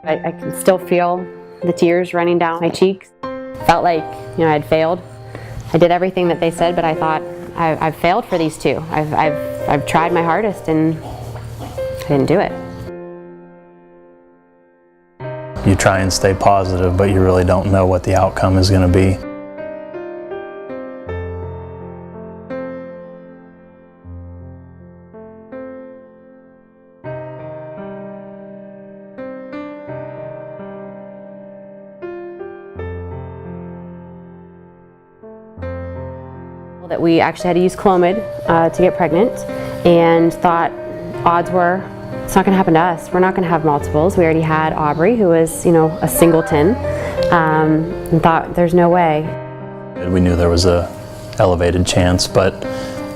I can still feel the tears running down my cheeks. Felt like, I had failed. I did everything that they said, but I thought, I've failed for these two. I've tried my hardest and I didn't do it. You try and stay positive, but you really don't know what the outcome is going to be. That we actually had to use Clomid to get pregnant, and thought odds were it's not going to happen to us. We're not going to have multiples. We already had Aubrey, who was a singleton, and thought there's no way. We knew there was a elevated chance, but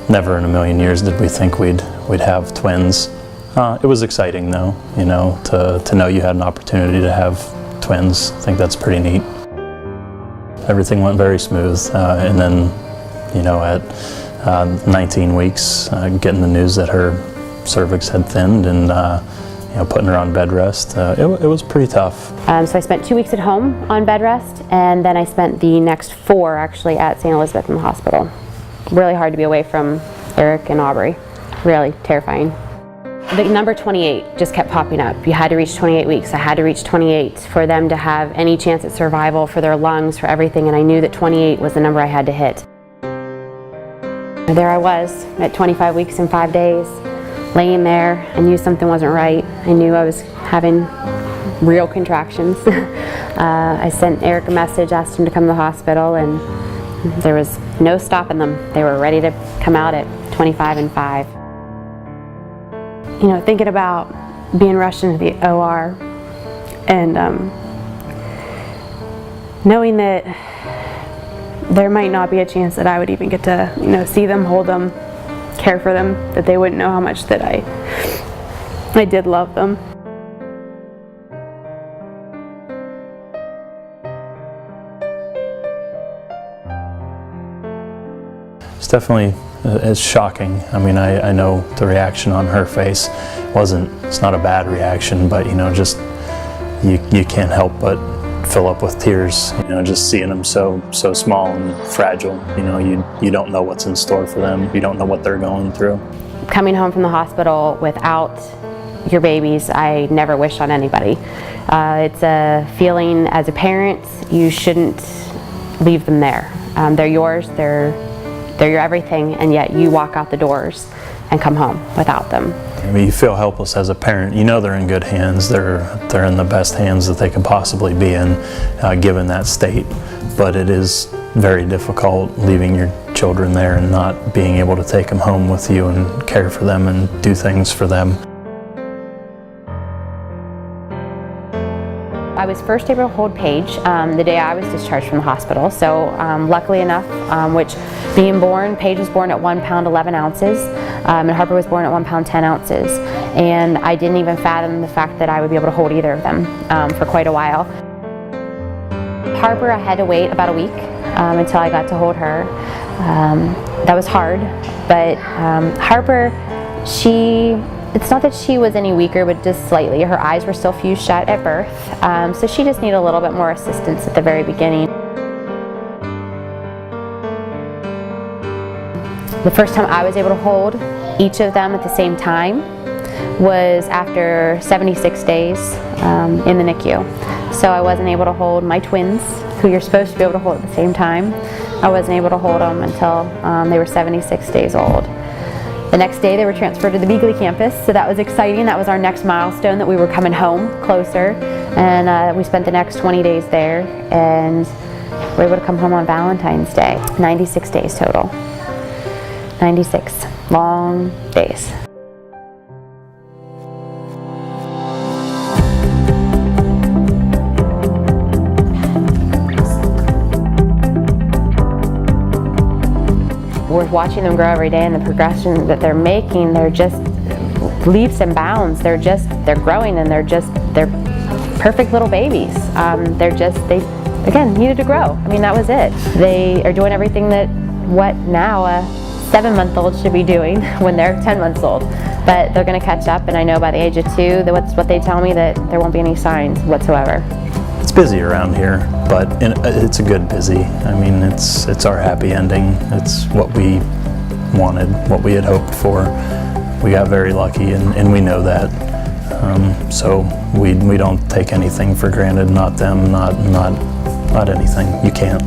never in a million years did we think we'd have twins. It was exciting though, to know you had an opportunity to have twins. I think that's pretty neat. Everything went very smooth, and then at 19 weeks, getting the news that her cervix had thinned and putting her on bed rest, it was pretty tough. So I spent 2 weeks at home on bed rest, and then I spent the next 4 actually at St. Elizabeth in the hospital. Really hard to be away from Eric and Aubrey. Really terrifying. The number 28 just kept popping up. You had to reach 28 weeks. I had to reach 28 for them to have any chance at survival, for their lungs, for everything, and I knew that 28 was the number I had to hit. There I was at 25 weeks and 5 days, laying there. I knew something wasn't right. I knew I was having real contractions. I sent Eric a message, asked him to come to the hospital, and there was no stopping them. They were ready to come out at 25 and 5. Thinking about being rushed into the OR and knowing that there might not be a chance that I would even get to, see them, hold them, care for them, that they wouldn't know how much that I did love them. It's definitely it's shocking. I know the reaction on her face it's not a bad reaction, but just you can't help but fill up with tears, just seeing them so small and fragile. You don't know what's in store for them. You don't know what they're going through. Coming home from the hospital without your babies, I never wish on anybody. It's a feeling as a parent, you shouldn't leave them there. They're yours, they're your everything, and yet you walk out the doors and come home without them. You feel helpless as a parent. They're in good hands. They're in the best hands that they could possibly be in, given that state. But it is very difficult leaving your children there and not being able to take them home with you and care for them and do things for them. I was first able to hold Paige the day I was discharged from the hospital. So luckily enough, which being born, Paige was born at 1 pound 11 ounces, and Harper was born at 1 pound 10 ounces. And I didn't even fathom the fact that I would be able to hold either of them for quite a while. Harper, I had to wait about a week until I got to hold her. That was hard, but Harper, it's not that she was any weaker, but just slightly. Her eyes were still fused shut at birth, so she just needed a little bit more assistance at the very beginning. The first time I was able to hold each of them at the same time was after 76 days in the NICU. So I wasn't able to hold my twins, who you're supposed to be able to hold at the same time. I wasn't able to hold them until they were 76 days old. The next day they were transferred to the Beagley campus, so that was exciting. That was our next milestone, that we were coming home closer, and we spent the next 20 days there, and we were able to come home on Valentine's Day. 96 days total. 96 long days. We're watching them grow every day, and the progression that they're making, they're just leaps and bounds. They're growing, and they're perfect little babies. They again needed to grow. That was it. They are doing everything that now a 7-month-olds should be doing when they're 10 months old. But they're going to catch up, and I know by the age of 2, that's what they tell me, that there won't be any signs whatsoever. It's busy around here, but it's a good busy. I mean, it's our happy ending. It's what we wanted, what we had hoped for. We got very lucky, and we know that. So we don't take anything for granted. Not them, not anything. You can't.